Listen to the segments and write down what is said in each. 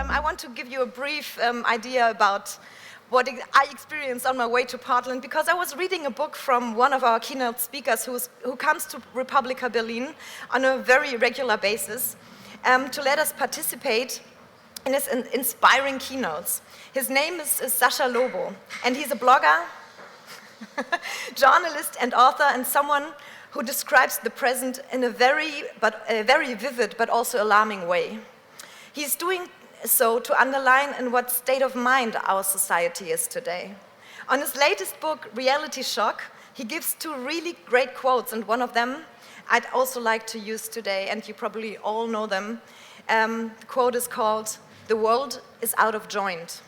I want to give you a brief idea about what I experienced on my way to Portland, because I was reading a book from one of our keynote speakers who comes to Republica Berlin on a very regular basis to let us participate in his inspiring keynotes. His name is Sascha Lobo, and he's a blogger, journalist and author, and someone who describes the present in a very vivid but also alarming way. He's doing so to underline in what state of mind our society is today. On his latest book, Reality Shock, he gives two really great quotes, and one of them I'd also like to use today, and you probably all know them. The quote is called, "The world is out of joint."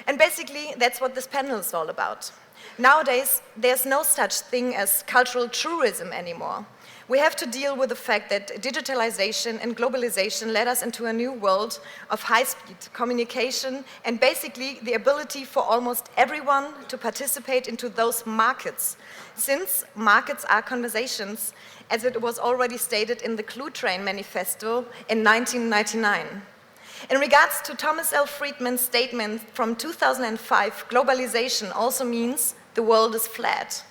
And basically, that's what this panel is all about. Nowadays, there's no such thing as cultural tourism anymore. We have to deal with the fact that digitalization and globalization led us into a new world of high-speed communication and basically the ability for almost everyone to participate into those markets, since markets are conversations, as it was already stated in the Clue Train Manifesto in 1999. In regards to Thomas L. Friedman's statement from 2005, globalization also means the world is flat.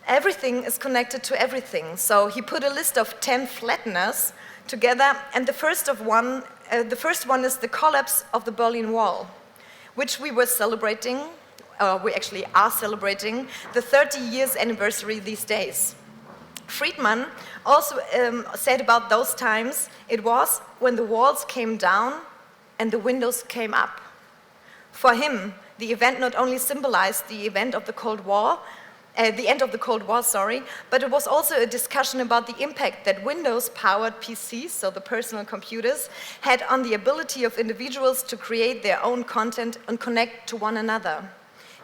Everything is connected to everything. So he put a list of 10 flatteners together, and the first one is the collapse of the Berlin Wall, which we were celebrating, we actually are celebrating, the 30 years anniversary these days. Friedman also said about those times, it was when the walls came down and the windows came up. For him, the event not only symbolized the event of the Cold War, the end of the Cold War, but it was also a discussion about the impact that Windows-powered PCs, so the personal computers, had on the ability of individuals to create their own content and connect to one another.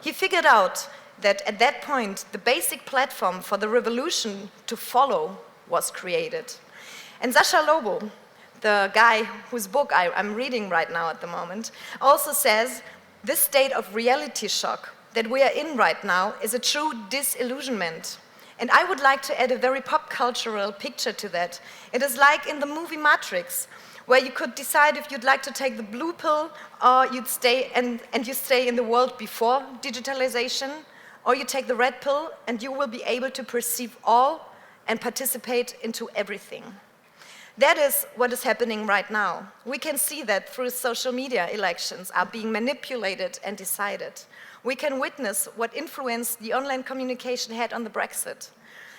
He figured out that at that point, the basic platform for the revolution to follow was created. And Sascha Lobo, the guy whose book I'm reading right now at the moment, also says, this state of reality shock that we are in right now is a true disillusionment. And I would like to add a very pop cultural picture to that. It is like in the movie Matrix, where you could decide if you'd like to take the blue pill or you'd stay and you stay in the world before digitalization, or you take the red pill and you will be able to perceive all and participate into everything. That is what is happening right now. We can see that through social media, elections are being manipulated and decided. We can witness what influence the online communication had on the Brexit.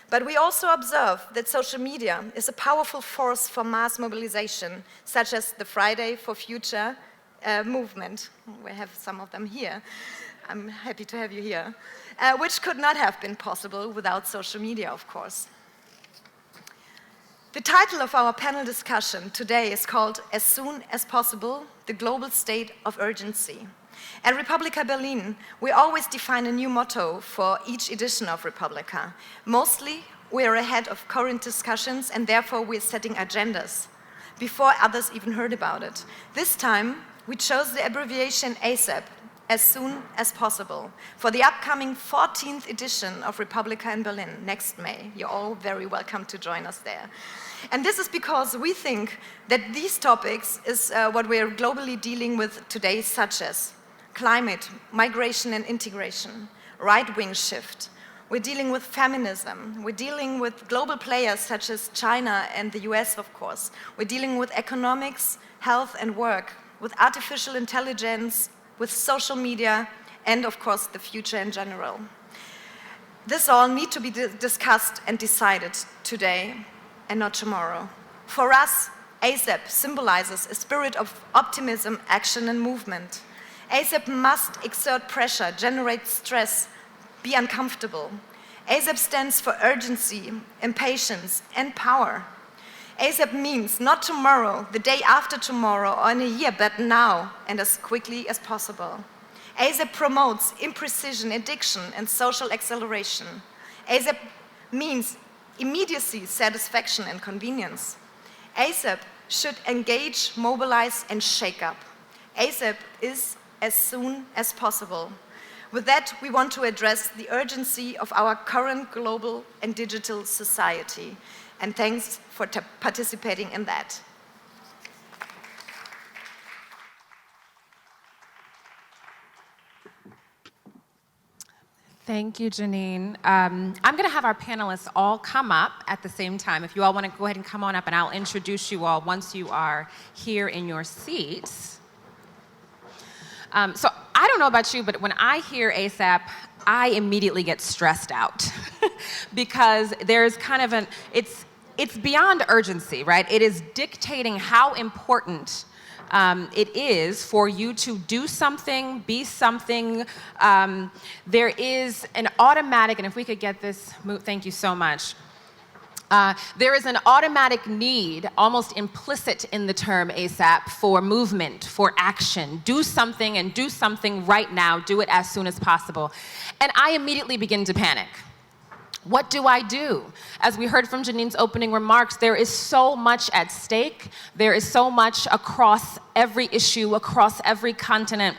But we also observe that social media is a powerful force for mass mobilization, such as the Friday for Future movement. We have some of them here. I'm happy to have you here. Which could not have been possible without social media, of course. The title of our panel discussion today is called As Soon as Possible, the Global State of Urgency. At Republica Berlin, we always define a new motto for each edition of Republica. Mostly, we are ahead of current discussions and therefore we're setting agendas before others even heard about it. This time, we chose the abbreviation ASAP, as soon as possible, for the upcoming 14th edition of Republica in Berlin next May. You're all very welcome to join us there. And this is because we think that these topics is what we're globally dealing with today, such as climate, migration and integration, right-wing shift. We're dealing with feminism. We're dealing with global players such as China and the US, of course. We're dealing with economics, health and work, with artificial intelligence, with social media, and of course the future in general. This all need to be discussed and decided today and not tomorrow. For us, ASAP symbolizes a spirit of optimism, action and movement. ASAP must exert pressure, generate stress, be uncomfortable. ASAP stands for urgency, impatience and power. ASAP means not tomorrow, the day after tomorrow, or in a year, but now, and as quickly as possible. ASAP promotes imprecision, addiction, and social acceleration. ASAP means immediacy, satisfaction, and convenience. ASAP should engage, mobilize, and shake up. ASAP is as soon as possible. With that, we want to address the urgency of our current global and digital society. And thanks for participating in that. Thank you, Jeannine. I'm going to have our panelists all come up at the same time. If you all want to go ahead and come on up, and I'll introduce you all once you are here in your seats. So I don't know about you, but when I hear ASAP, I immediately get stressed out because there's kind of it's beyond urgency, right? It is dictating how important it is for you to do something, be something. There is an automatic, and if we could get this, thank you so much. There is an automatic need, almost implicit in the term ASAP, for movement, for action. Do something and do something right now. Do it as soon as possible. And I immediately begin to panic. What do I do? As we heard from Jeannine's opening remarks, there is so much at stake. There is so much across every issue, across every continent,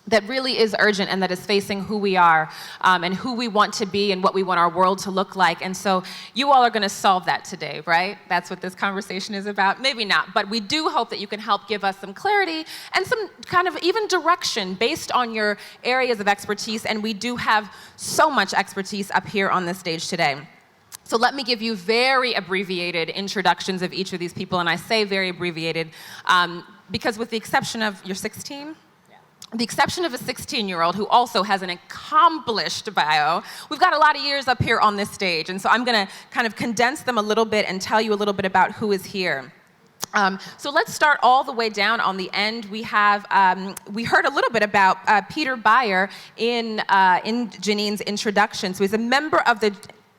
that really is urgent and that is facing who we are and who we want to be and what we want our world to look like. And so you all are going to solve that today, right? That's what this conversation is about. Maybe not, but we do hope that you can help give us some clarity and some kind of even direction based on your areas of expertise. And we do have so much expertise up here on this stage today. So let me give you very abbreviated introductions of each of these people. And I say very abbreviated because with the exception of, you're 16? The exception of a 16-year-old who also has an accomplished bio, we've got a lot of years up here on this stage. And so I'm going to kind of condense them a little bit and tell you a little bit about who is here. So let's start all the way down on the end. We have, we heard a little bit about Peter Beyer in Jeannine's introduction. So he's a member of the,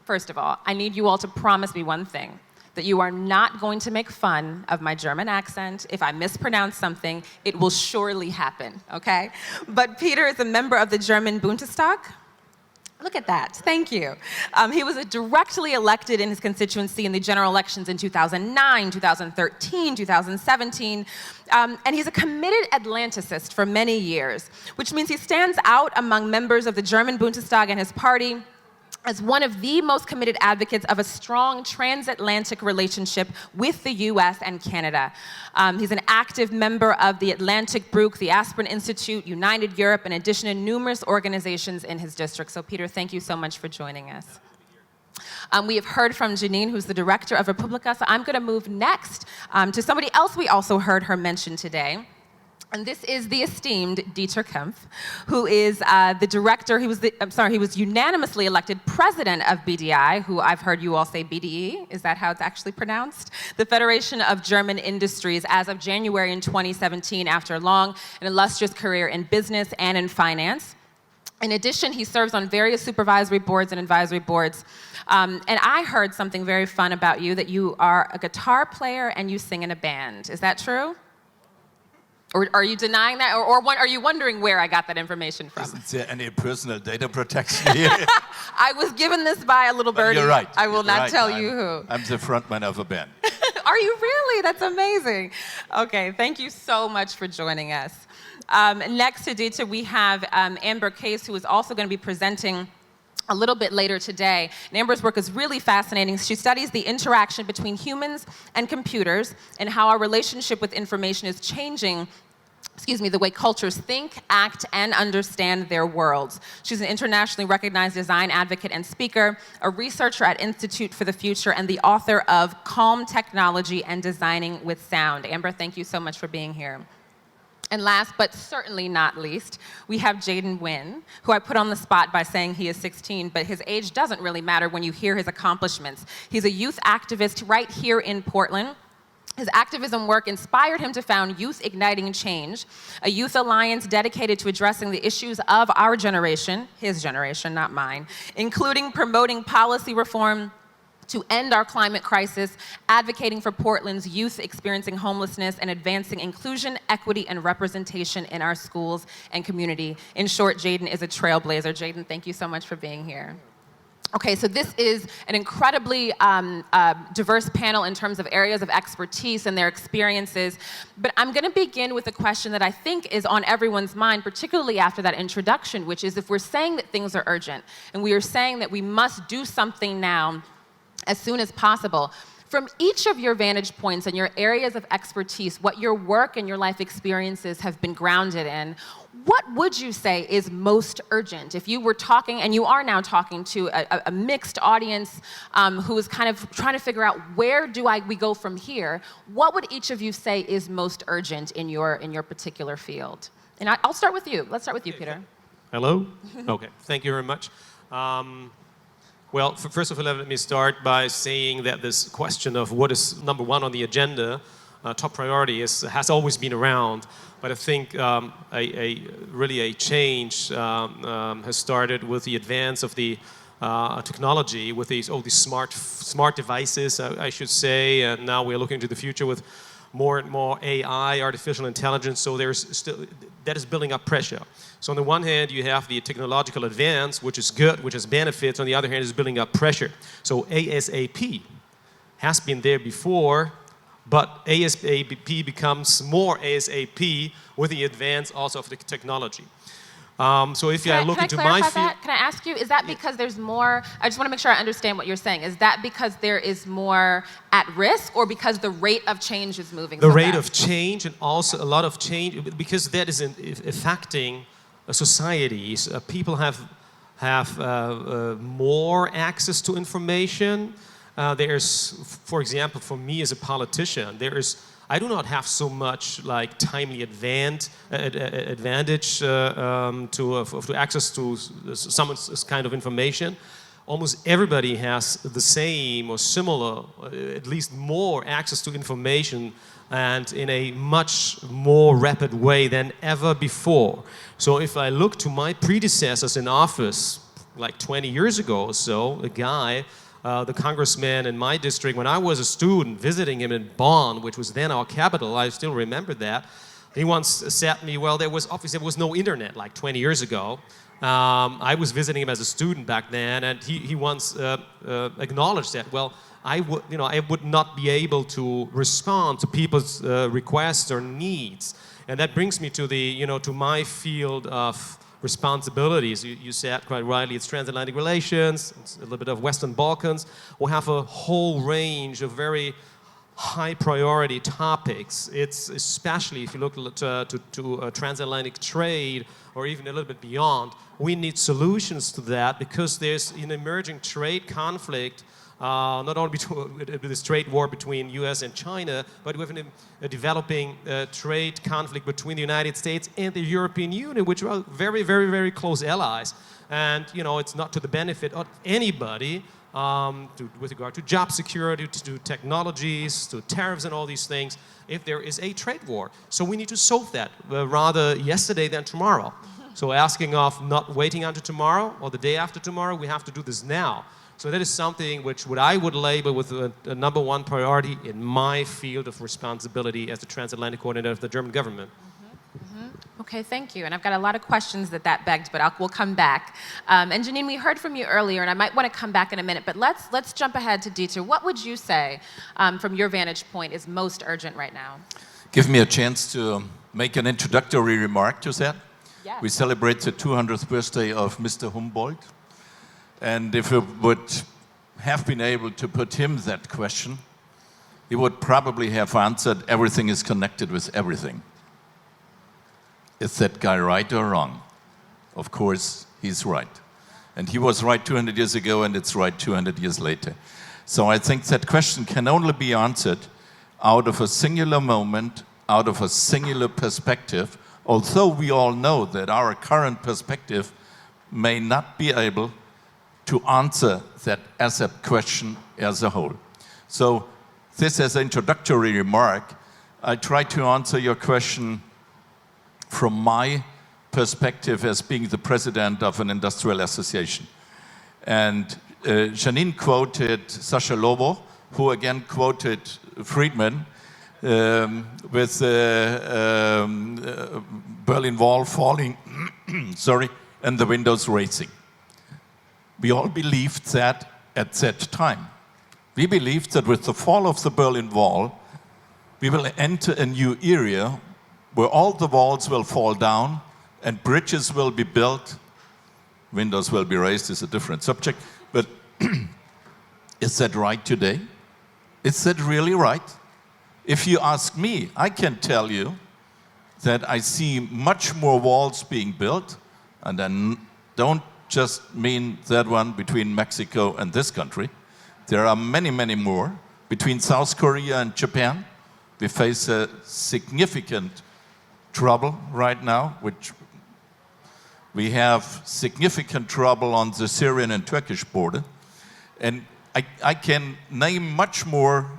first of all, I need you all to promise me one thing. That you are not going to make fun of my German accent. If I mispronounce something, it will surely happen, okay? But Peter is a member of the German Bundestag. Look at that, thank you. He was directly elected in his constituency in the general elections in 2009, 2013, 2017, and he's a committed Atlanticist for many years, which means he stands out among members of the German Bundestag and his party as one of the most committed advocates of a strong transatlantic relationship with the US and Canada. He's an active member of the Atlantic Brook, the Aspirin Institute, United Europe, in addition to numerous organizations in his district. So Peter, thank you so much for joining us. We have heard from Jeannine, who's the director of Republica, so I'm gonna move next to somebody else we also heard her mention today. And this is the esteemed Dieter Kempf, who is the director, he was unanimously elected president of BDI, who I've heard you all say BDE, is that how it's actually pronounced? The Federation of German Industries as of January in 2017, after a long and illustrious career in business and in finance. In addition, he serves on various supervisory boards and advisory boards. And I heard something very fun about you, that you are a guitar player and you sing in a band. Is that true? Or are you denying that? Or are you wondering where I got that information from? Isn't there any personal data protection here? I was given this by a little birdie. You're right. I will not tell you who. I'm the frontman of a band. Are you really? That's amazing. Okay, thank you so much for joining us. Next to Dieter, we have Amber Case, who is also going to be presenting a little bit later today. And Amber's work is really fascinating. She studies the interaction between humans and computers and how our relationship with information is changing the way cultures think, act, and understand their worlds. She's an internationally recognized design advocate and speaker, a researcher at Institute for the Future, and the author of Calm Technology and Designing with Sound. Amber, thank you so much for being here. And last, but certainly not least, we have Jaden Winn, who I put on the spot by saying he is 16, but his age doesn't really matter when you hear his accomplishments. He's a youth activist right here in Portland. His activism work inspired him to found Youth Igniting Change, a youth alliance dedicated to addressing the issues of our generation, his generation, not mine, including promoting policy reform to end our climate crisis, advocating for Portland's youth experiencing homelessness, and advancing inclusion, equity, and representation in our schools and community. In short, Jaden is a trailblazer. Jaden, thank you so much for being here. Okay, so this is an incredibly diverse panel in terms of areas of expertise and their experiences, but I'm gonna begin with a question that I think is on everyone's mind, particularly after that introduction, which is if we're saying that things are urgent, and we are saying that we must do something now, as soon as possible, From each of your vantage points and your areas of expertise, what your work and your life experiences have been grounded in, what would you say is most urgent? If you were talking, and you are now talking to a mixed audience who is kind of trying to figure out where we go from here, what would each of you say is most urgent in your particular field? And I'll start with you. Let's start with you, Peter. Hello? Okay, thank you very much. Well, first of all, let me start by saying that this question of what is number one on the agenda, top priority, has always been around. But I think really a change has started with the advance of the technology, with all these smart devices, I should say. And now we're looking to the future with more and more AI, artificial intelligence. So that is building up pressure. So on the one hand, you have the technological advance, which is good, which has benefits. On the other hand, is building up pressure. So ASAP has been there before, but ASAP becomes more ASAP with the advance also of the technology. So if I look into my field... Can I ask you, is that because there's more... I just want to make sure I understand what you're saying. Is that because there is more at risk, or because the rate of change is moving so fast? The rate of change, and also a lot of change, because that is affecting societies. People have more access to information. There's, for example, for me as a politician, I do not have so much like timely advantage to access to someone's kind of information. Almost everybody has the same or similar, at least more access to information, and in a much more rapid way than ever before. So if I look to my predecessors in office, like 20 years ago or so, a guy, the congressman in my district, when I was a student visiting him in Bonn, which was then our capital, I still remember that, he once said to me, well, there was no internet like 20 years ago. I was visiting him as a student back then, and he once acknowledged that, well, I would not be able to respond to people's requests or needs. And that brings me to to my field of responsibilities. You said quite rightly, it's transatlantic relations, it's a little bit of Western Balkans. We have a whole range of very high priority topics. It's especially if you look to transatlantic trade, or even a little bit beyond, we need solutions to that, because there's an emerging trade conflict, not only this trade war between US and China, but we have a developing trade conflict between the United States and the European Union, which are very, very, very close allies. And it's not to the benefit of anybody with regard to job security, to technologies, to tariffs and all these things, if there is a trade war. So we need to solve that rather yesterday than tomorrow. So asking of not waiting until tomorrow or the day after tomorrow, we have to do this now. So that is something what I would label with a number one priority in my field of responsibility as the transatlantic coordinator of the German government. Okay, thank you. And I've got a lot of questions that begged, but we'll come back. And Jeannine, we heard from you earlier, and I might want to come back in a minute, but let's jump ahead to Dieter. What would you say, from your vantage point, is most urgent right now? Give me a chance to make an introductory remark to that. Yes. We celebrate the 200th birthday of Mr. Humboldt. And if we would have been able to put him that question, he would probably have answered, everything is connected with everything. Is that guy right or wrong? Of course, he's right. And he was right 200 years ago, and it's right 200 years later. So I think that question can only be answered out of a singular moment, out of a singular perspective, although we all know that our current perspective may not be able to answer that ASAP question as a whole. So this as an introductory remark, I try to answer your question from my perspective as being the president of an industrial association. And Jeannine quoted Sasha Lobo, who again quoted Friedman with Berlin Wall falling, and the windows racing. We all believed that at that time. We believed that with the fall of the Berlin Wall, we will enter a new era where all the walls will fall down and bridges will be built. Windows will be raised is a different subject. But is that right today? Is that really right? If you ask me, I can tell you that I see much more walls being built, and I don't just mean that one between Mexico and this country. There are many, many more. Between South Korea and Japan, we face a significant trouble right now, which we have significant trouble on the Syrian and Turkish border. And I can name much more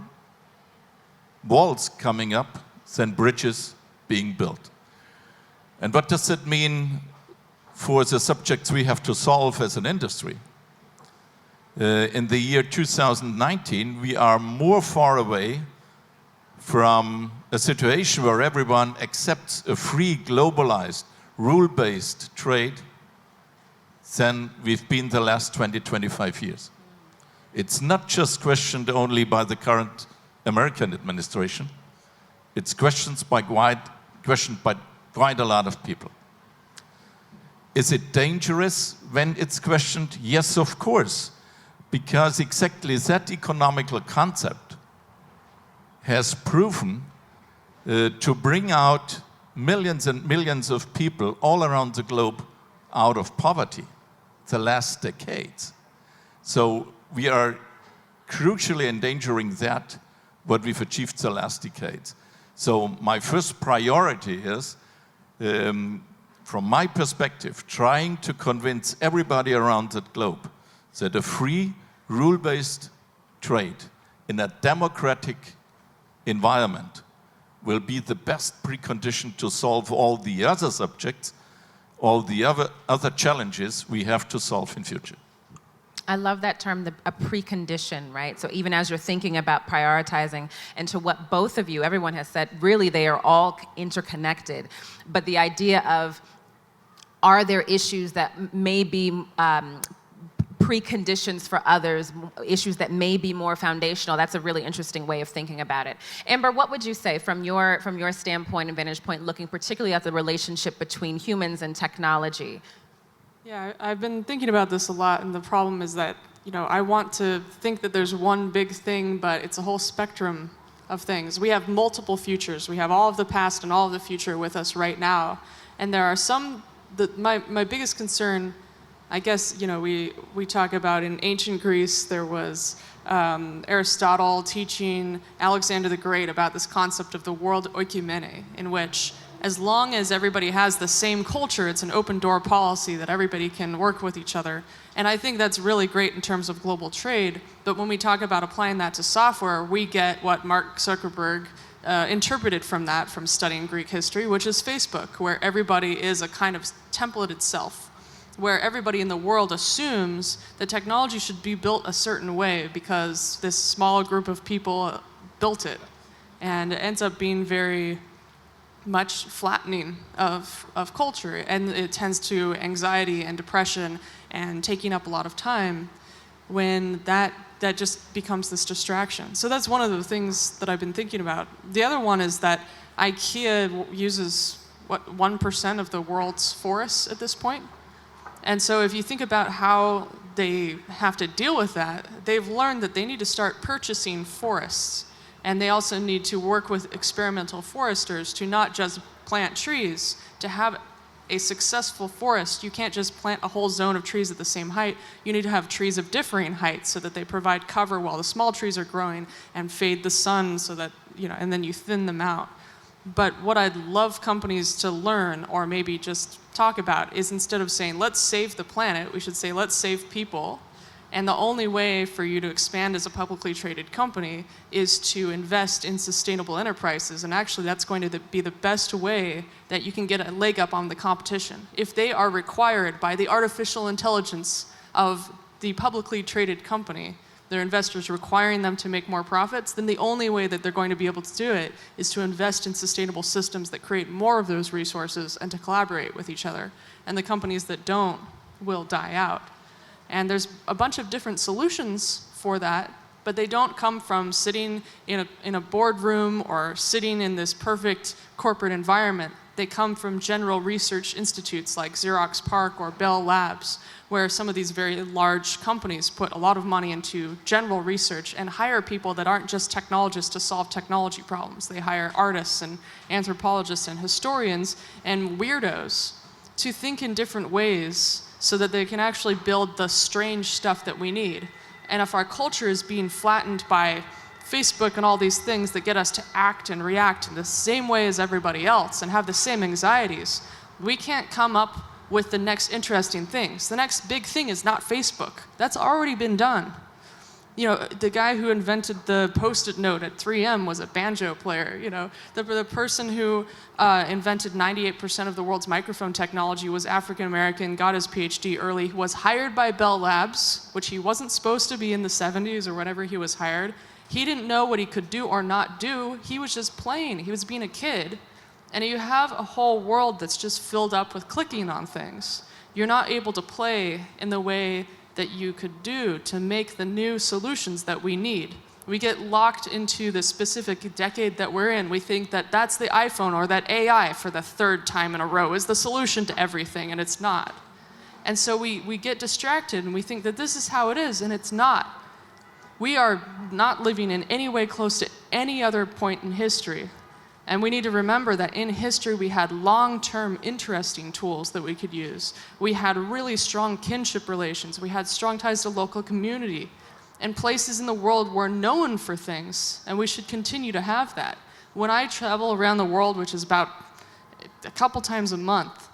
walls coming up than bridges being built. And what does that mean for the subjects we have to solve as an industry? In the year 2019, we are more far away from a situation where everyone accepts a free, globalized, rule-based trade than we've been the last 20, 25 years. It's not just questioned only by the current American administration. It's questioned by quite a lot of people. Is it dangerous when it's questioned? Yes, of course, because exactly that economical concept has proven to bring out millions and millions of people all around the globe out of poverty the last decades. So we are crucially endangering that, what we've achieved the last decades. So my first priority is, from my perspective, trying to convince everybody around the globe that a free, rule-based trade in a democratic environment will be the best precondition to solve all the other subjects, all the other challenges we have to solve in future. I love that term, a precondition, right? So even as you're thinking about prioritizing, and to what both of you, everyone has said, really they are all interconnected. But the idea of, are there issues that may be preconditions for others, issues that may be more foundational? That's a really interesting way of thinking about it. Amber, what would you say from your standpoint and vantage point, looking particularly at the relationship between humans and technology? Yeah, I've been thinking about this a lot, and the problem is that, I want to think that there's one big thing, but it's a whole spectrum of things. We have multiple futures. We have all of the past and all of the future with us right now. And there are some, my biggest concern, I guess, we talk about in ancient Greece, there was Aristotle teaching Alexander the Great about this concept of the world oikumene, in which as long as everybody has the same culture, it's an open door policy that everybody can work with each other. And I think that's really great in terms of global trade. But when we talk about applying that to software, we get what Mark Zuckerberg interpreted from that, from studying Greek history, which is Facebook, where everybody is a kind of template itself, where everybody in the world assumes that technology should be built a certain way because this small group of people built it. And it ends up being very much flattening of culture, and it tends to anxiety and depression and taking up a lot of time when that just becomes this distraction. So that's one of the things that I've been thinking about. The other one is that IKEA uses, 1% of the world's forests at this point? And so if you think about how they have to deal with that, they've learned that they need to start purchasing forests. And they also need to work with experimental foresters to not just plant trees. To have a successful forest, you can't just plant a whole zone of trees at the same height. You need to have trees of differing heights so that they provide cover while the small trees are growing and fade the sun so that, and then you thin them out. But what I'd love companies to learn, or maybe just talk about, is instead of saying, let's save the planet, we should say, let's save people. And the only way for you to expand as a publicly traded company is to invest in sustainable enterprises. And actually, that's going to be the best way that you can get a leg up on the competition. If they are required by the artificial intelligence of the publicly traded company, their investors requiring them to make more profits, then the only way that they're going to be able to do it is to invest in sustainable systems that create more of those resources and to collaborate with each other. And the companies that don't will die out. And there's a bunch of different solutions for that, but they don't come from sitting in a boardroom or sitting in this perfect corporate environment. They come from general research institutes like Xerox PARC or Bell Labs, where some of these very large companies put a lot of money into general research and hire people that aren't just technologists to solve technology problems. They hire artists and anthropologists and historians and weirdos to think in different ways so that they can actually build the strange stuff that we need. And if our culture is being flattened by Facebook and all these things that get us to act and react in the same way as everybody else and have the same anxieties, we can't come up with the next interesting things. The next big thing is not Facebook. That's already been done. You know, the guy who invented the Post-it note at 3M was a banjo player. You know, the person who invented 98% of the world's microphone technology was African American, got his PhD early, was hired by Bell Labs, which he wasn't supposed to be in the 70s or whenever he was hired. He didn't know what he could do or not do. He was just playing. He was being a kid. And you have a whole world that's just filled up with clicking on things. You're not able to play in the way that you could do to make the new solutions that we need. We get locked into the specific decade that we're in. We think that that's the iPhone or that AI for the third time in a row is the solution to everything, and it's not. And so we get distracted and we think that this is how it is, and it's not. We are not living in any way close to any other point in history. And we need to remember that in history we had long-term interesting tools that we could use. We had really strong kinship relations. We had strong ties to local community. And places in the world were known for things, and we should continue to have that. When I travel around the world, which is about a couple times a month,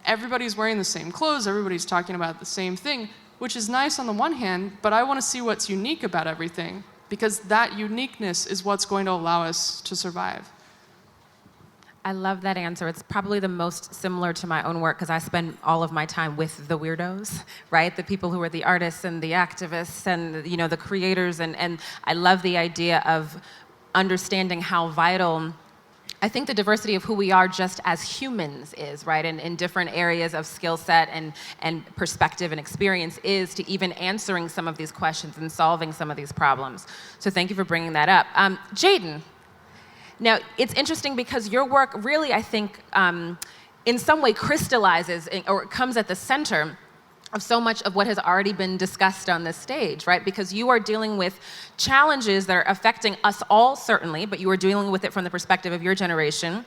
everybody's wearing the same clothes, everybody's talking about the same thing, which is nice on the one hand, but I want to see what's unique about everything, because that uniqueness is what's going to allow us to survive. I love that answer. It's probably the most similar to my own work because I spend all of my time with the weirdos, right? The people who are the artists and the activists and, you know, the creators. And I love the idea of understanding how vital I think the diversity of who we are just as humans is, right? And in different areas of skill set and perspective and experience is to even answering some of these questions and solving some of these problems. So thank you for bringing that up. Jaden. Now, it's interesting because your work really, I think, in some way crystallizes or comes at the center of so much of what has already been discussed on this stage, right? Because you are dealing with challenges that are affecting us all, certainly, but you are dealing with it from the perspective of your generation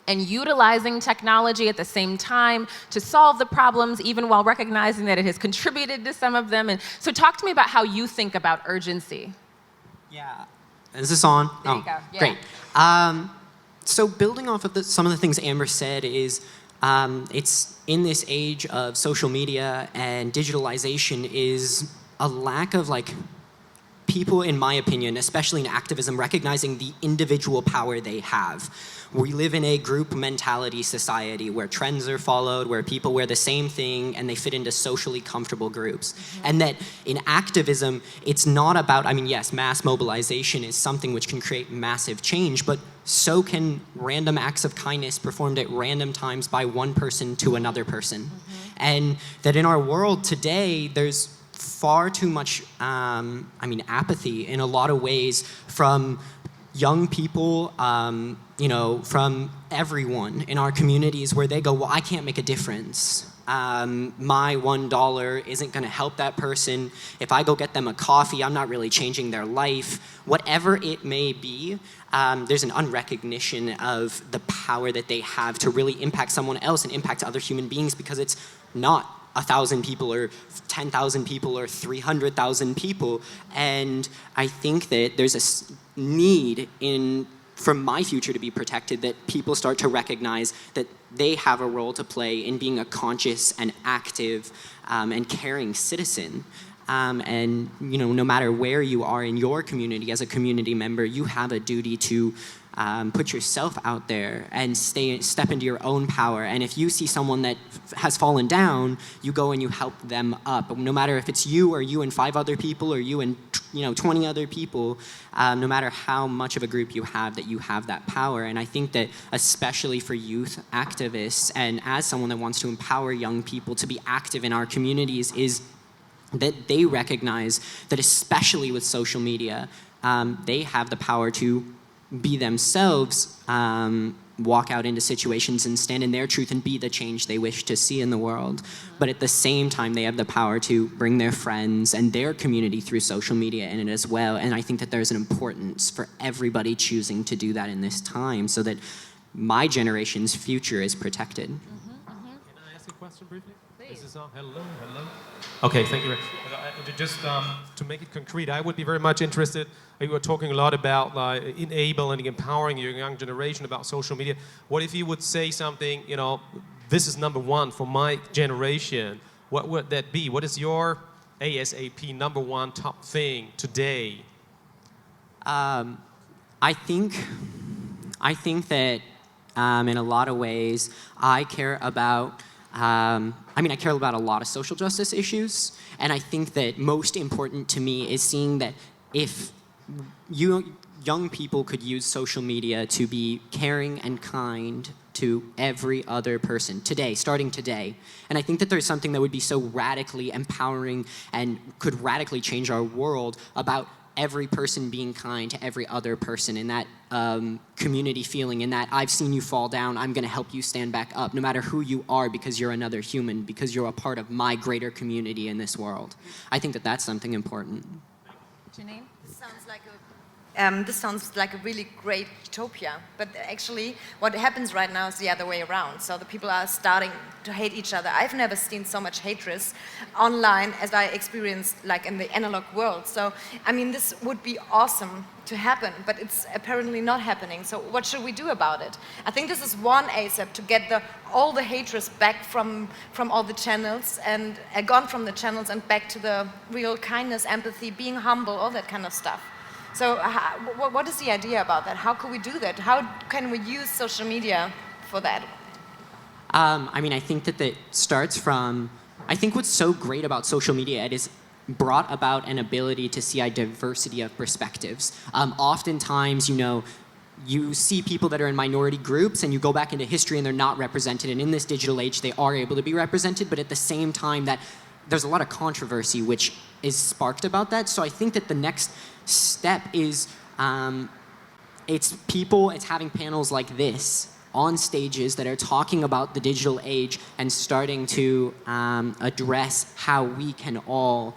and utilizing technology at the same time to solve the problems, even while recognizing that it has contributed to some of them. And so talk to me about how you think about urgency. Yeah. Is this on? There you go. Yeah. Great. So building off of some of the things Amber said is it's in this age of social media and digitalization is a lack of people, in my opinion, especially in activism, recognizing the individual power they have. We live in a group mentality society where trends are followed, where people wear the same thing and they fit into socially comfortable groups. Mm-hmm. And that in activism, it's not about, yes, mass mobilization is something which can create massive change, but so can random acts of kindness performed at random times by one person to another person. Mm-hmm. And that in our world today, there's far too much, apathy in a lot of ways from young people, from everyone in our communities where they go, well, I can't make a difference. My $1 isn't going to help that person. If I go get them a coffee, I'm not really changing their life. Whatever it may be, there's an unrecognition of the power that they have to really impact someone else and impact other human beings, because it's not 1,000 people or 10,000 people or 300,000 people. And I think that there's a need for my future to be protected, that people start to recognize that they have a role to play in being a conscious and active and caring citizen. And no matter where you are in your community, as a community member, you have a duty to put yourself out there and step into your own power. And if you see someone that has fallen down, you go and you help them up. No matter if it's you or you and 5 other people or you and 20 other people, no matter how much of a group you have that power. And I think that especially for youth activists and as someone that wants to empower young people to be active in our communities is that they recognize that especially with social media, they have the power to be themselves, walk out into situations and stand in their truth and be the change they wish to see in the world. But at the same time, they have the power to bring their friends and their community through social media in it as well. And I think that there's an importance for everybody choosing to do that in this time so that my generation's future is protected. Can I ask a question briefly? Please. This is hello. Okay, thank you. Just to make it concrete, I would be very much interested. You were talking a lot about enabling and empowering your young generation about social media. What if you would say something, this is number one for my generation? What would that be? What is your ASAP number one top thing today? I think that in a lot of ways, I care about a lot of social justice issues, and I think that most important to me is seeing that if young people could use social media to be caring and kind to every other person today, starting today. And I think that there's something that would be so radically empowering and could radically change our world about every person being kind to every other person, in that community feeling, in that I've seen you fall down, I'm going to help you stand back up, no matter who you are, because you're another human, because you're a part of my greater community in this world. I think that that's something important. Jeannine? This sounds like a really great utopia, but actually what happens right now is the other way around. So the people are starting to hate each other. I've never seen so much hatred online as I experienced like in the analog world. So, I mean, this would be awesome to happen, but it's apparently not happening. So what should we do about it? I think this is one ASAP to get all the hatred back from all the channels and gone from the channels and back to the real kindness, empathy, being humble, all that kind of stuff. So what is the idea about that? How can we do that? How can we use social media for that? I think that starts from, I think what's so great about social media, it is brought about an ability to see a diversity of perspectives. Oftentimes, you see people that are in minority groups and you go back into history and they're not represented. And in this digital age, they are able to be represented, but at the same time that there's a lot of controversy which is sparked about that. So I think that the next step is it's having panels like this on stages that are talking about the digital age and starting to address how we can all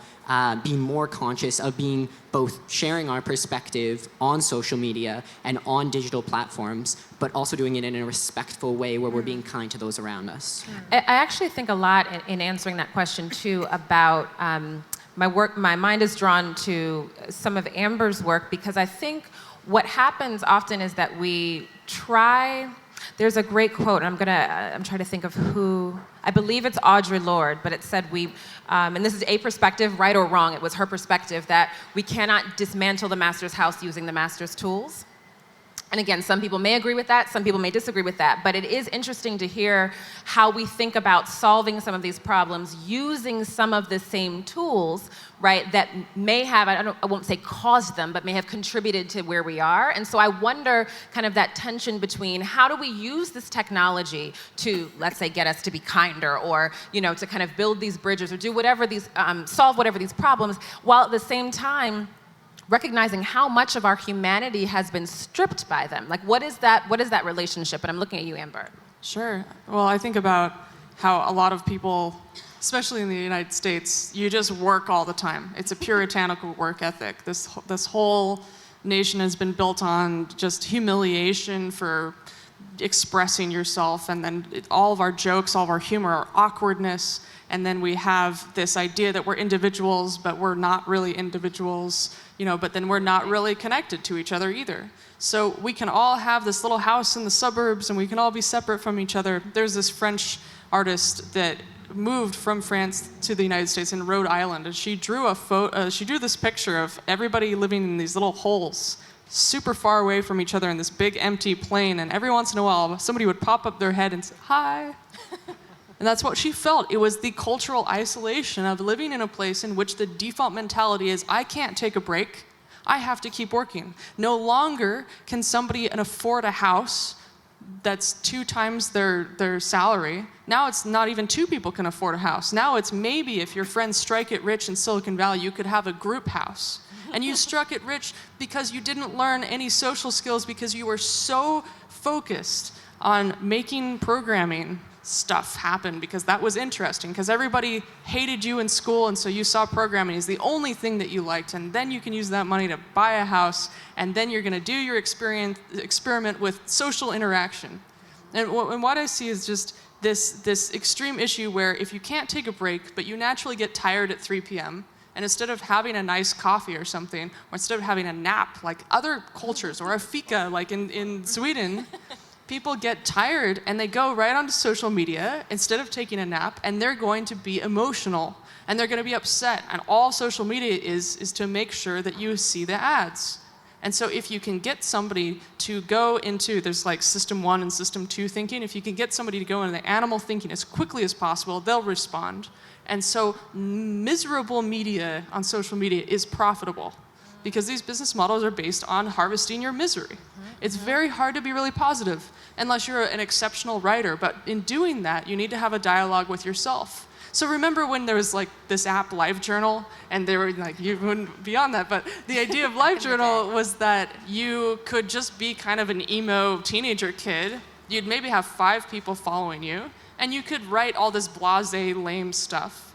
be more conscious of being both sharing our perspective on social media and on digital platforms, but also doing it in a respectful way where we're being kind to those around us. I actually think a lot in answering that question too about my mind is drawn to some of Amber's work, because I think what happens often is that we try. There's a great quote, and I'm trying to think of who. I believe it's Audre Lorde, but it said and this is a perspective, right or wrong, it was her perspective, that we cannot dismantle the master's house using the master's tools. And again, some people may agree with that, some people may disagree with that, but it is interesting to hear how we think about solving some of these problems using some of the same tools, right, that may have, I won't say caused them, but may have contributed to where we are. And so I wonder kind of that tension between how do we use this technology to, let's say, get us to be kinder, or, to kind of build these bridges or do whatever solve whatever these problems, while at the same time recognizing how much of our humanity has been stripped by them. Like, what is that relationship? And I'm looking at you, Amber. Sure. Well, I think about how a lot of people, especially in the United States, you just work all the time. It's a puritanical work ethic. This whole nation has been built on just humiliation for expressing yourself, and then all of our jokes, all of our humor, our awkwardness, and then we have this idea that we're individuals, but we're not really individuals, but then we're not really connected to each other either. So we can all have this little house in the suburbs and we can all be separate from each other. There's this French artist that moved from France to the United States in Rhode Island, and she drew this picture of everybody living in these little holes, super far away from each other in this big empty plain, and every once in a while somebody would pop up their head and say, "Hi." And that's what she felt. It was the cultural isolation of living in a place in which the default mentality is, I can't take a break, I have to keep working. No longer can somebody afford a house that's 2 times their salary. Now it's not even 2 people can afford a house. Now it's maybe if your friends strike it rich in Silicon Valley, you could have a group house. And you struck it rich because you didn't learn any social skills because you were so focused on making programming stuff happen because that was interesting, because everybody hated you in school, and so you saw programming as the only thing that you liked, and then you can use that money to buy a house, and then you're going to do your experiment with social interaction. And what I see is just this extreme issue where if you can't take a break, but you naturally get tired at 3 p.m., and instead of having a nice coffee or something, or instead of having a nap like other cultures, or a fika like in Sweden, people get tired and they go right onto social media instead of taking a nap, and they're going to be emotional and they're going to be upset. And all social media is to make sure that you see the ads. And so if you can get somebody to go into, there's like system 1 and system 2 thinking, if you can get somebody to go into the animal thinking as quickly as possible, they'll respond. And so miserable media on social media is profitable because these business models are based on harvesting your misery. It's very hard to be really positive unless you're an exceptional writer. But in doing that, you need to have a dialogue with yourself. So remember when there was like this app, LiveJournal, and they were like, you wouldn't be on that, but the idea of LiveJournal was that you could just be kind of an emo teenager kid. You'd maybe have 5 people following you, and you could write all this blasé, lame stuff.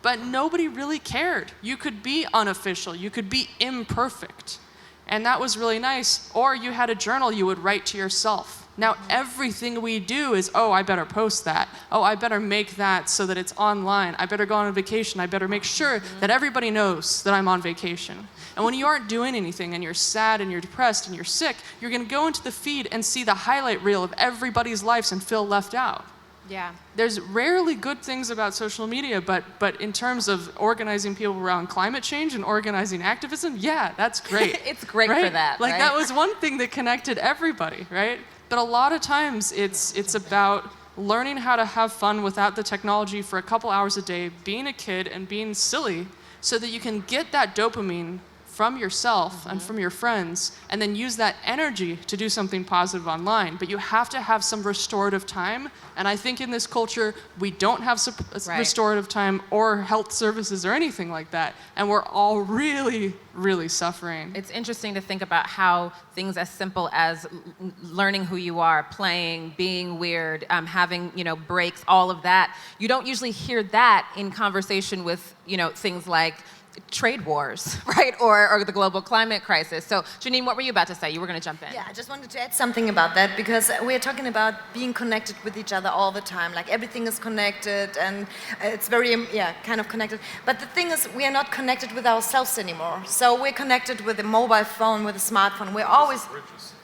But nobody really cared. You could be unofficial. You could be imperfect. And that was really nice. Or you had a journal you would write to yourself. Now everything we do is, oh, I better post that. Oh, I better make that so that it's online. I better go on a vacation. I better make sure that everybody knows that I'm on vacation. And when you aren't doing anything and you're sad and you're depressed and you're sick, you're going to go into the feed and see the highlight reel of everybody's lives and feel left out. Yeah. There's rarely good things about social media, but in terms of organizing people around climate change and organizing activism, yeah, that's great. It's great right? for that. Like right? that was one thing that connected everybody, right? But a lot of times it's about learning how to have fun without the technology for a couple hours a day, being a kid and being silly so that you can get that dopamine from yourself and from your friends, and then use that energy to do something positive online. But you have to have some restorative time, and I think in this culture, we don't have restorative time or health services or anything like that, and we're all really, really suffering. It's interesting to think about how things as simple as learning who you are, playing, being weird, having, breaks, all of that, you don't usually hear that in conversation with, things like trade wars, right? Or the global climate crisis. So, Jeannine, what were you about to say? You were going to jump in. Yeah, I just wanted to add something about that because we're talking about being connected with each other all the time. Like everything is connected and it's very, kind of connected. But the thing is, we are not connected with ourselves anymore. So we're connected with a mobile phone, with a smartphone. We're always,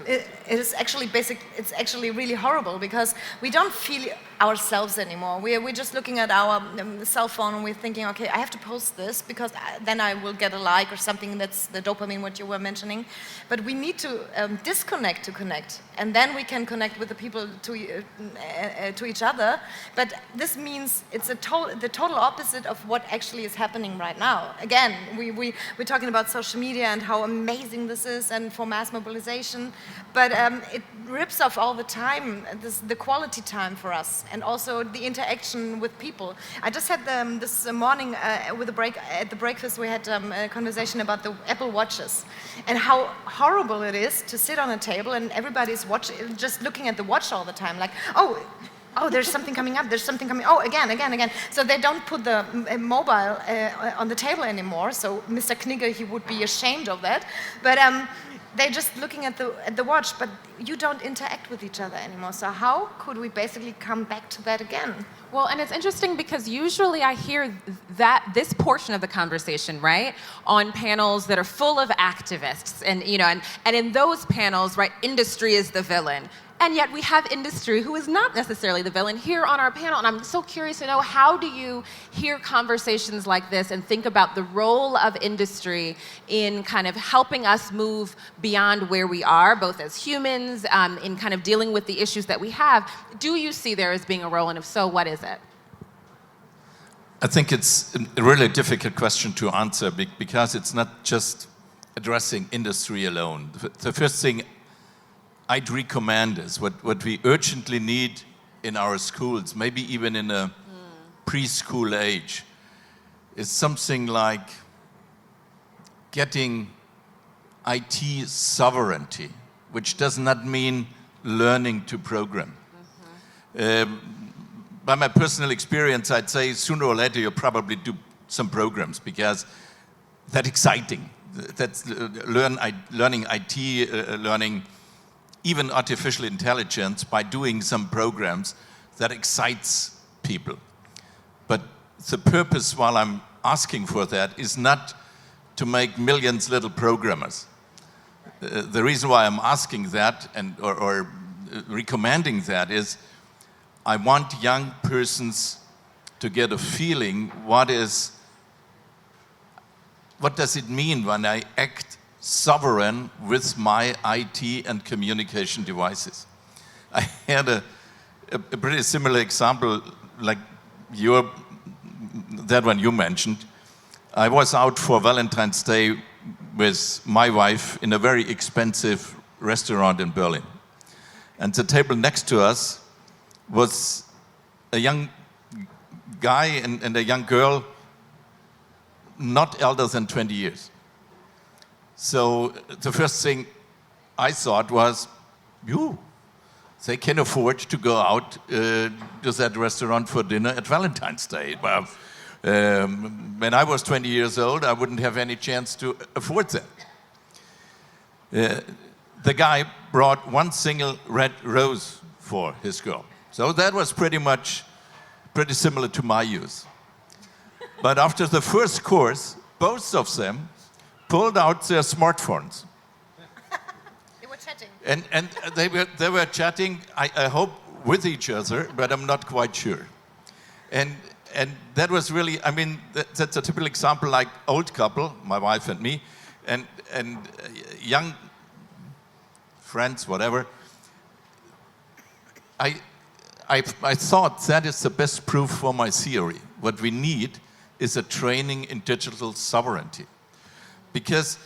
it is actually it's actually really horrible because we don't feel ourselves anymore. We're just looking at our cell phone and we're thinking, okay, I have to post this because then I will get a like or something. That's the dopamine, what you were mentioning. But we need to disconnect to connect, and then we can connect with the people to each other. But this means it's the total opposite of what actually is happening right now. Again, we're talking about social media and how amazing this is and for mass mobilization, but it rips off all the time, the quality time for us, and also the interaction with people. I just had this morning at the breakfast we had a conversation about the Apple Watches and how horrible it is to sit on a table and everybody's just looking at the watch all the time, like, oh, there's something coming up, there's something coming, again. So they don't put the mobile on the table anymore, so Mr. Knigge, he would be ashamed of that, but they're just looking at the watch, but you don't interact with each other anymore. So how could we basically come back to that again? Well, and it's interesting because usually I hear this portion of the conversation, right, on panels that are full of activists, and and in those panels, right, industry is the villain. And yet we have industry who is not necessarily the villain here on our panel. And I'm so curious to know, how do you hear conversations like this and think about the role of industry in kind of helping us move beyond where we are, both as humans, in kind of dealing with the issues that we have? Do you see there as being a role, and if so, what is it? I think it's a really difficult question to answer because it's not just addressing industry alone. The first thing I'd recommend is what we urgently need in our schools, maybe even in a preschool age, is something like getting IT sovereignty, which does not mean learning to program. By my personal experience, I'd say sooner or later you'll probably do some programs because that's exciting. That's learning IT, learning even artificial intelligence by doing some programs that excites people. But the purpose while I'm asking for that is not to make millions little programmers. The reason why I'm asking that or recommending that is I want young persons to get a feeling what does it mean when I act sovereign with my IT and communication devices. I had a pretty similar example like that one you mentioned. I was out for Valentine's Day with my wife in a very expensive restaurant in Berlin. And the table next to us was a young guy and a young girl not elder than 20 years. So the first thing I thought was, they can afford to go out to that restaurant for dinner at Valentine's Day. Well, when I was 20 years old, I wouldn't have any chance to afford that. The guy brought one single red rose for his girl. So that was pretty similar to my youth. But after the first course, both of them pulled out their smartphones. They were chatting. And they were chatting, I hope, with each other, but I'm not quite sure. And that was really, I mean, that's a typical example like old couple, my wife and me, and young friends, whatever. I thought that is the best proof for my theory. What we need is a training in digital sovereignty. Because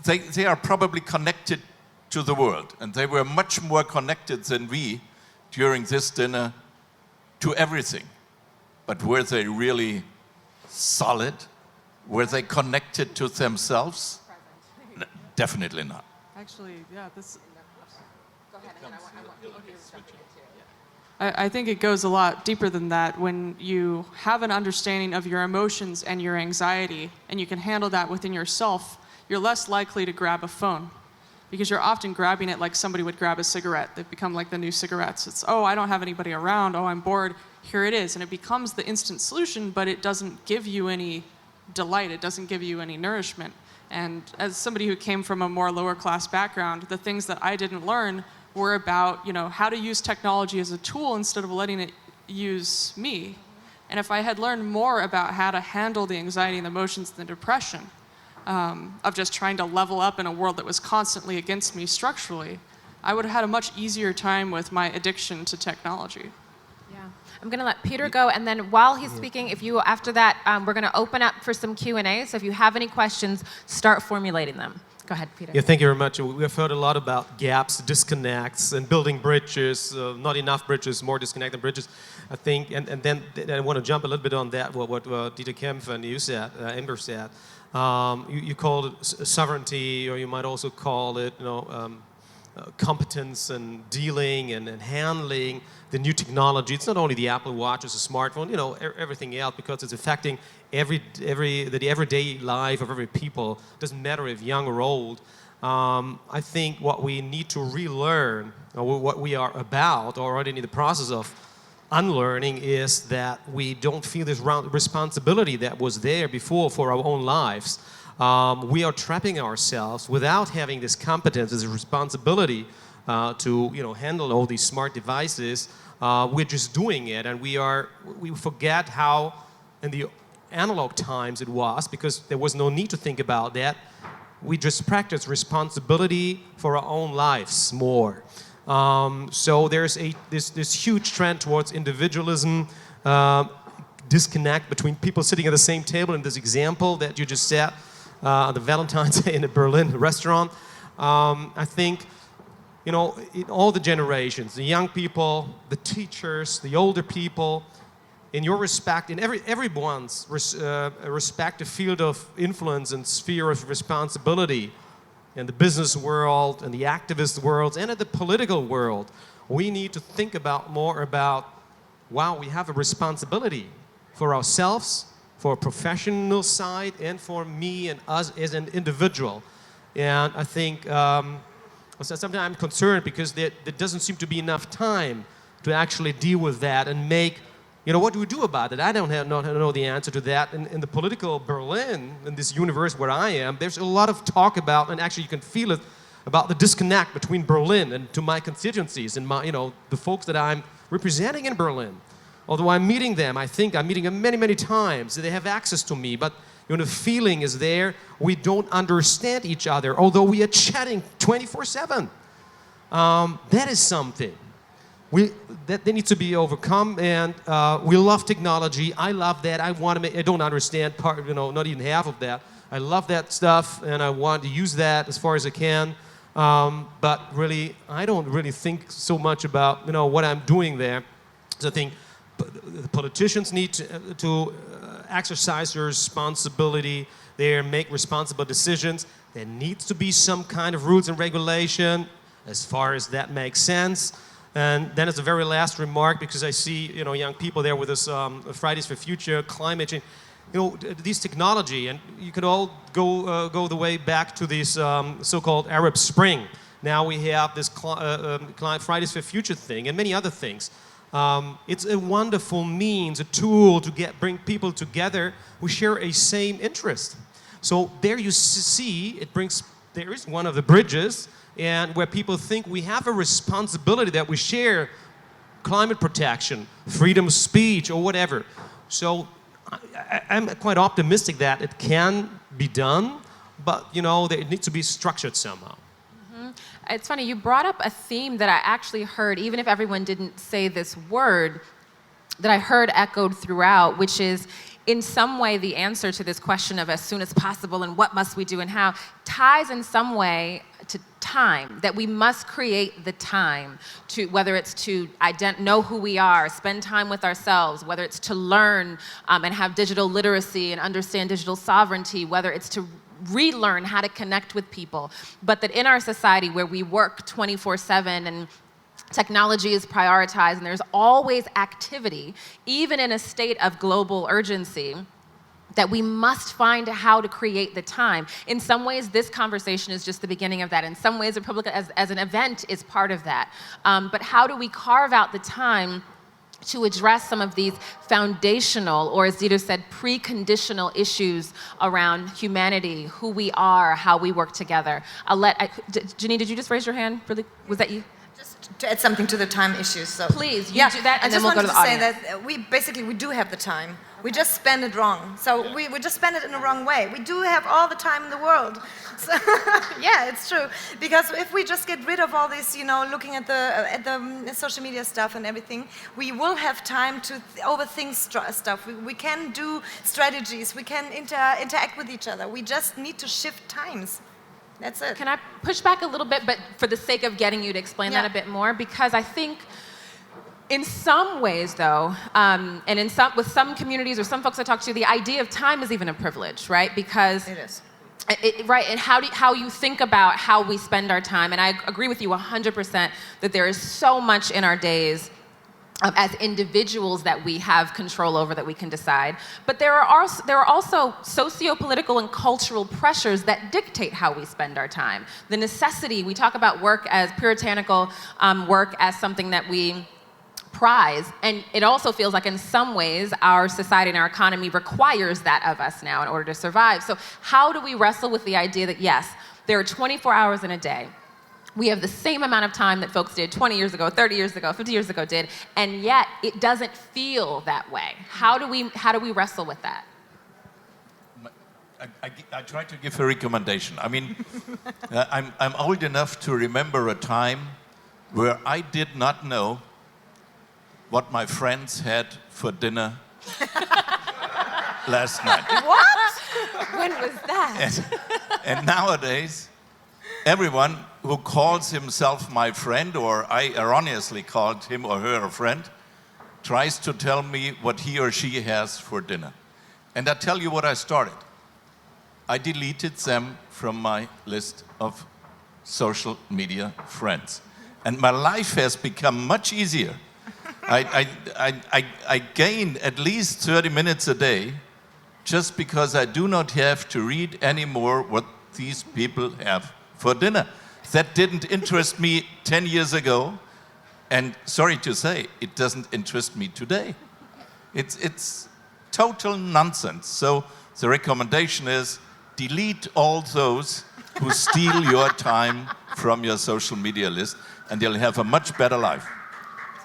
they are probably connected to the world, and they were much more connected than we during this dinner to everything. But were they really solid? Were they connected to themselves? No, definitely not. Actually, yeah, this. Go ahead, and then I want you to jump in too. I think it goes a lot deeper than that. When you have an understanding of your emotions and your anxiety, and you can handle that within yourself, you're less likely to grab a phone. Because you're often grabbing it like somebody would grab a cigarette. They've become like the new cigarettes. It's, oh, I don't have anybody around. Oh, I'm bored. Here it is. And it becomes the instant solution, but it doesn't give you any delight. It doesn't give you any nourishment. And as somebody who came from a more lower class background, the things that I didn't learn were about, how to use technology as a tool instead of letting it use me. And if I had learned more about how to handle the anxiety and the emotions and the depression, of just trying to level up in a world that was constantly against me structurally, I would have had a much easier time with my addiction to technology. Yeah, I'm going to let Peter go, and then while he's speaking, after that, we're going to open up for some Q&A. So if you have any questions, start formulating them. Go ahead, Peter. Yeah, thank you very much. We have heard a lot about gaps, disconnects, and building bridges, not enough bridges, more disconnected bridges, I think. And then I want to jump a little bit on that, what Dieter Kempf and you said, Amber said. You called it sovereignty, or you might also call it, competence and dealing and handling the new technology. It's not only the Apple Watch, it's a smartphone, everything else, because it's affecting the everyday life of every people. Doesn't matter if young or old. I think what we need to relearn, or what we are about, or already in the process of unlearning, is that we don't feel this responsibility that was there before for our own lives. We are trapping ourselves without having this competence, this responsibility to handle all these smart devices. We're just doing it, and we forget how in the analog times it was, because there was no need to think about that. We just practice responsibility for our own lives more. So there's this huge trend towards individualism, disconnect between people sitting at the same table. In this example that you just said, the Valentine's Day in a Berlin restaurant, I think, in all the generations, the young people, the teachers, the older people, in your respect, in everyone's respective field of influence and sphere of responsibility, in the business world, in the activist world, and in the political world, we need to think more about, wow, we have a responsibility for ourselves, for a professional side, and for me and us as an individual. And I think sometimes I'm concerned because there doesn't seem to be enough time to actually deal with that and make, what do we do about it? I don't know the answer to that. In the political Berlin, in this universe where I am, there's a lot of talk about, and actually you can feel it, about the disconnect between Berlin and to my constituencies and my, the folks that I'm representing in Berlin. Although I'm meeting them, I think I'm meeting them many, many times. They have access to me, but the feeling is there. We don't understand each other, although we are chatting 24/7. That is something that needs to be overcome. And we love technology. I love that. I don't understand not even half of that. I love that stuff, and I want to use that as far as I can. But really, I don't really think so much about what I'm doing there. So I think the politicians need to exercise their responsibility there, make responsible decisions. There needs to be some kind of rules and regulation as far as that makes sense. And then as a very last remark, because I see young people there with us, Fridays for Future, climate change, these technology, and you could all go the way back to this so-called Arab Spring. Now we have this Fridays for Future thing and many other things. It's a wonderful means, a tool to bring people together who share a same interest. So there you see, there is one of the bridges, and where people think we have a responsibility that we share climate protection, freedom of speech, or whatever. So I'm quite optimistic that it can be done, but it needs to be structured somehow. It's funny, you brought up a theme that I actually heard, even if everyone didn't say this word, that I heard echoed throughout, which is, in some way, the answer to this question of as soon as possible and what must we do and how, ties in some way to time, that we must create the time to, whether it's to know who we are, spend time with ourselves, whether it's to learn and have digital literacy and understand digital sovereignty, whether it's to relearn how to connect with people, but that in our society where we work 24/7 and technology is prioritized and there's always activity, even in a state of global urgency, that we must find how to create the time. In some ways, this conversation is just the beginning of that. In some ways, Republica as an event is part of that. But how do we carve out the time to address some of these foundational, or as Dieter said, preconditional issues around humanity, who we are, how we work together? Jeannine, did you just raise your hand? Really? Was that you? Just to add something to the time issues. So. Please, you do that, and then we'll go to the audience. I just wanted to say that we do have the time. We just spend it wrong. So we just spend it in the wrong way. We do have all the time in the world. So, yeah, it's true. Because if we just get rid of all this, looking at the social media stuff and everything, we will have time to overthink stuff. We can do strategies. We can interact with each other. We just need to shift times. That's it. Can I push back a little bit, but for the sake of getting you to explain that a bit more? Because I think in some ways, though, and with some communities or some folks I talk to, the idea of time is even a privilege, right? Because it is. Right, and how you think about how we spend our time, and I agree with you 100% that there is so much in our days as individuals that we have control over, that we can decide. But there are also socio-political and cultural pressures that dictate how we spend our time. The necessity, we talk about work as puritanical work as something that we prize, and it also feels like in some ways our society and our economy requires that of us now in order to survive. So how do we wrestle with the idea that yes, there are 24 hours in a day, we have the same amount of time that folks did 20 years ago, 30 years ago, 50 years ago did, and yet it doesn't feel that way. How do we wrestle with that? I try to give a recommendation. I mean, I'm old enough to remember a time where I did not know what my friends had for dinner last night. What? When was that? And nowadays, everyone who calls himself my friend, or I erroneously called him or her a friend, tries to tell me what he or she has for dinner. And I tell you what I started. I deleted them from my list of social media friends. And my life has become much easier. I gain at least 30 minutes a day just because I do not have to read anymore what these people have for dinner. That didn't interest me 10 years ago, and sorry to say, it doesn't interest me today. It's total nonsense. So the recommendation is delete all those who steal your time from your social media list, and you'll have a much better life.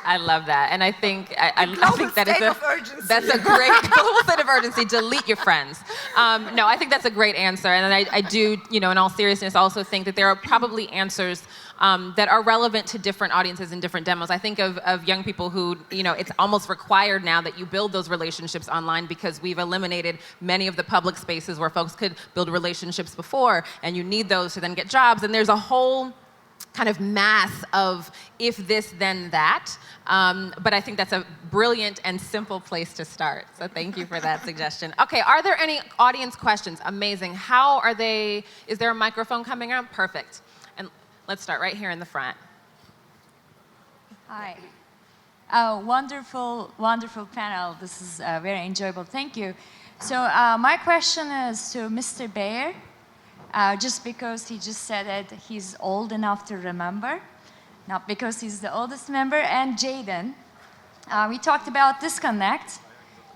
I love that, and I think that is that's a great global state of urgency. Delete your friends. No, I think that's a great answer, and I do, in all seriousness, also think that there are probably answers that are relevant to different audiences and different demos. I think of young people who, it's almost required now that you build those relationships online because we've eliminated many of the public spaces where folks could build relationships before, and you need those to then get jobs, and there's a whole kind of mass of if this, then that. But I think that's a brilliant and simple place to start. So thank you for that suggestion. Okay, are there any audience questions? Amazing. Is there a microphone coming around? Perfect. And let's start right here in the front. Hi. Wonderful, wonderful panel. This is very enjoyable. Thank you. So my question is to Mr. Beyer. Just because he just said that he's old enough to remember, not because he's the oldest member. And Jaden, we talked about disconnect,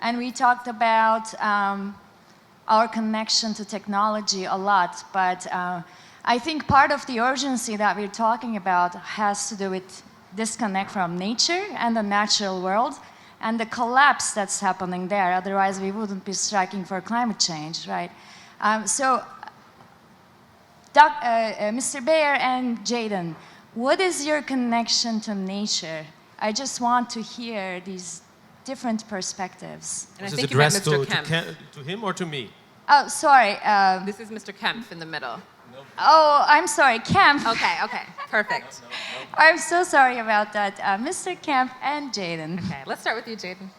and we talked about our connection to technology a lot, but I think part of the urgency that we're talking about has to do with disconnect from nature and the natural world, and the collapse that's happening there. Otherwise, we wouldn't be striking for climate change, right? Mr. Beyer and Jaden, what is your connection to nature? I just want to hear these different perspectives. And I Was think it you meant addressed Mr. Kempf. to him or to me? Oh, sorry. This is Mr. Kempf in the middle. Oh, I'm sorry, Kempf. Okay, perfect. I'm so sorry about that. Mr. Kempf and Jaden. Okay, let's start with you, Jaden.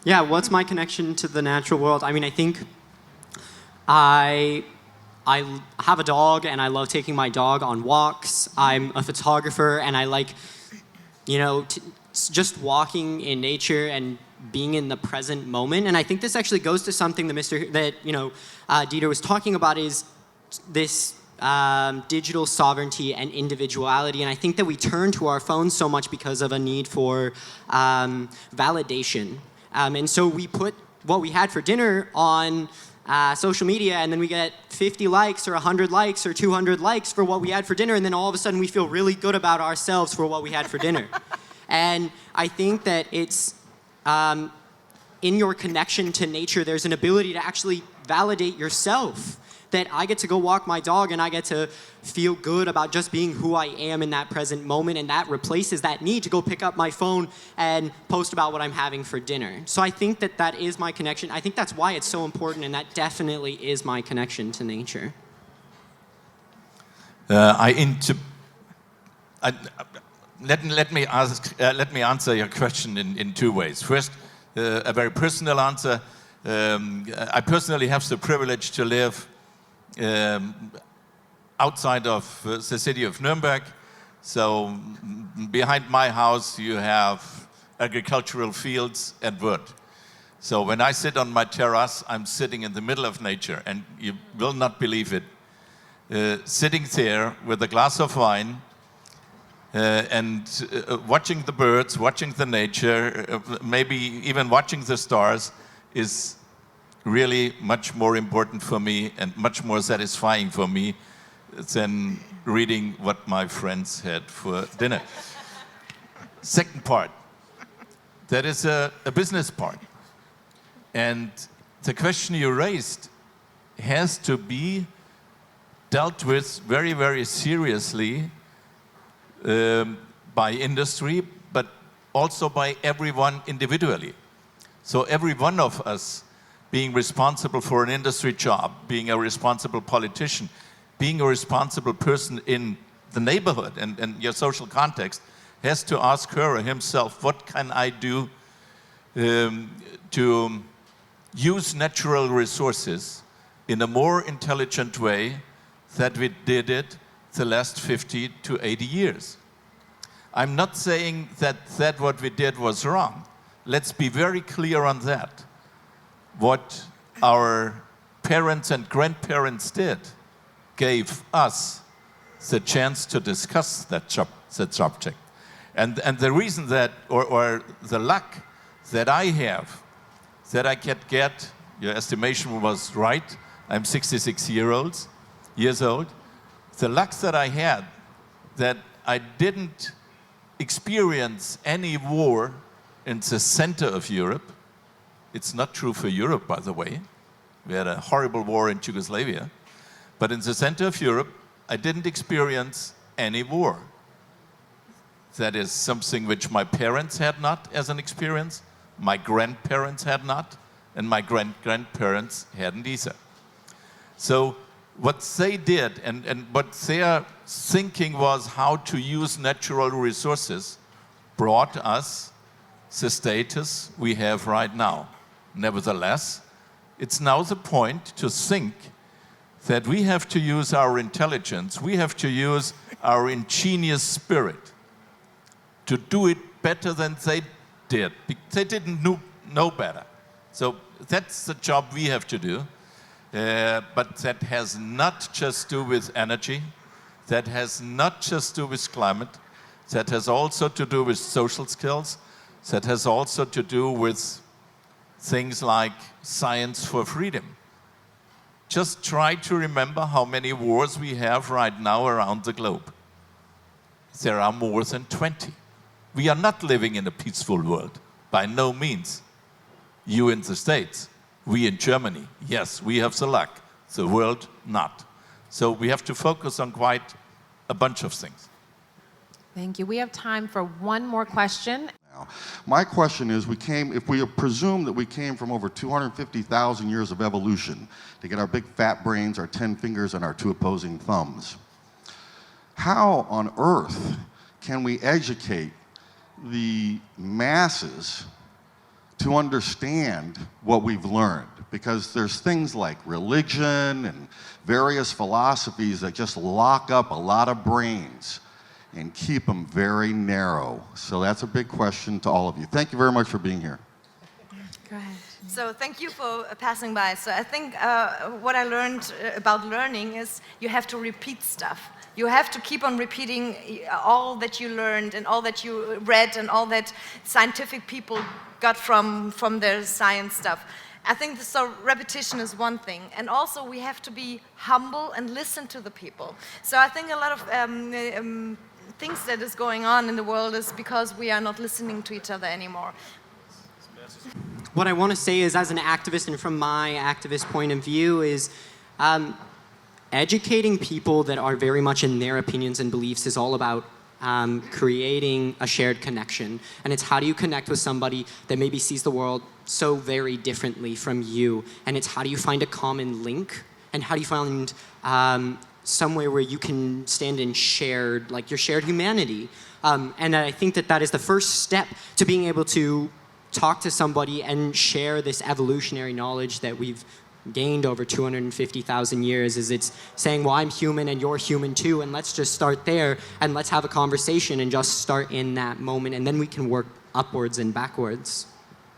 Yeah, what's my connection to the natural world? I mean, I think I have a dog, and I love taking my dog on walks. I'm a photographer, and I like, just walking in nature and being in the present moment. And I think this actually goes to something that Dieter was talking about, is this digital sovereignty and individuality. And I think that we turn to our phones so much because of a need for validation. And so we put what we had for dinner on social media, and then we get 50 likes or 100 likes or 200 likes for what we had for dinner, and then all of a sudden we feel really good about ourselves for what we had for dinner. And I think that it's in your connection to nature, there's an ability to actually validate yourself. That I get to go walk my dog and I get to feel good about just being who I am in that present moment, and that replaces that need to go pick up my phone and post about what I'm having for dinner. So I think that is my connection. I think that's why it's so important, and that definitely is my connection to nature. Let me answer your question in two ways. First, a very personal answer. I personally have the privilege to live outside of the city of Nuremberg. So behind my house you have agricultural fields and wood. So when I sit on my terrace, I'm sitting in the middle of nature, and you will not believe it. Sitting there with a glass of wine and watching the birds, watching the nature, maybe even watching the stars is really much more important for me and much more satisfying for me than reading what my friends had for dinner. Second part, that is a business part. And the question you raised has to be dealt with very, very seriously by industry, but also by everyone individually. So every one of us being responsible for an industry job, being a responsible politician, being a responsible person in the neighborhood and your social context has to ask her or himself, what can I do to use natural resources in a more intelligent way that we did it the last 50 to 80 years. I'm not saying that what we did was wrong. Let's be very clear on that. What our parents and grandparents did gave us the chance to discuss that subject. And the reason that, or the luck that I have, that I can get, your estimation was right, I'm 66 years old. The luck that I had, that I didn't experience any war in the center of Europe. It's not true for Europe, by the way. We had a horrible war in Yugoslavia. But in the center of Europe, I didn't experience any war. That is something which my parents had not as an experience, my grandparents had not, and my grandparents hadn't either. So what they did and what their thinking was how to use natural resources brought us the status we have right now. Nevertheless, it's now the point to think that we have to use our intelligence, we have to use our ingenious spirit to do it better than they did. They didn't know better. So that's the job we have to do. But that has not just to do with energy, that has not just to do with climate, that has also to do with social skills, that has also to do with things like science for freedom. Just try to remember how many wars we have right now around the globe. There are more than 20. We are not living in a peaceful world, by no means. You in the States, we in Germany, yes, we have the luck, the world not. So we have to focus on quite a bunch of things. Thank you. We have time for one more question. My question is, if we presume that we came from over 250,000 years of evolution to get our big fat brains, our 10 fingers, and our 2 opposing thumbs, how on earth can we educate the masses to understand what we've learned? Because there's things like religion and various philosophies that just lock up a lot of brains and keep them very narrow. So that's a big question to all of you. Thank you very much for being here. Go ahead. So thank you for passing by. So I think what I learned about learning is you have to repeat stuff. You have to keep on repeating all that you learned and all that you read and all that scientific people got from their science stuff. I think so repetition is one thing. And also we have to be humble and listen to the people. So I think a lot of things that is going on in the world is because we are not listening to each other anymore. What I want to say is, as an activist and from my activist point of view, is educating people that are very much in their opinions and beliefs is all about creating a shared connection. And it's how do you connect with somebody that maybe sees the world so very differently from you. And it's how do you find a common link, and how do you find somewhere where you can stand in shared, like your shared humanity. And I think that is the first step to being able to talk to somebody and share this evolutionary knowledge that we've gained over 250,000 years. Is it's saying, well, I'm human and you're human too, and let's just start there and let's have a conversation and just start in that moment, and then we can work upwards and backwards.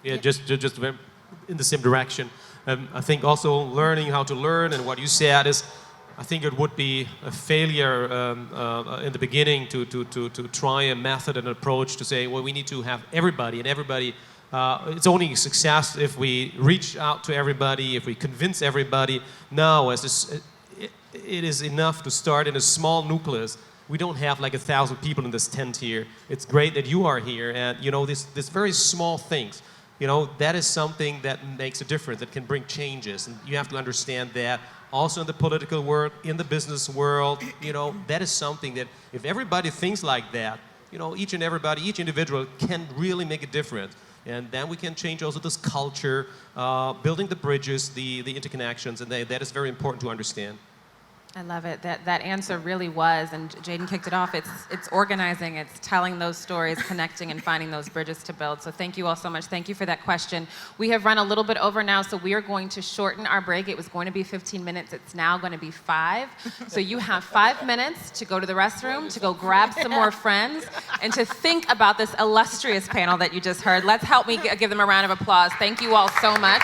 Yeah, just in the same direction. I think also learning how to learn, and what you said is, I think it would be a failure in the beginning to try a method and approach to say, well, we need to have everybody, and everybody, it's only a success if we reach out to everybody, if we convince everybody. No, it is enough to start in a small nucleus. We don't have like 1,000 people in this tent here. It's great that you are here, and you know, this very small things, you know, that is something that makes a difference, that can bring changes, and you have to understand that. Also in the political world, in the business world, you know, that is something that if everybody thinks like that, you know, each individual can really make a difference. And then we can change also this culture, building the bridges, the interconnections, and that is very important to understand. I love it. That answer really was, and Jaden kicked it off. It's organizing, it's telling those stories, connecting, and finding those bridges to build. So thank you all so much. Thank you for that question. We have run a little bit over now, so we are going to shorten our break. It was going to be 15 minutes. It's now going to be 5. So you have 5 minutes to go to the restroom, to go grab some more friends, and to think about this illustrious panel that you just heard. Let's help me give them a round of applause. Thank you all so much.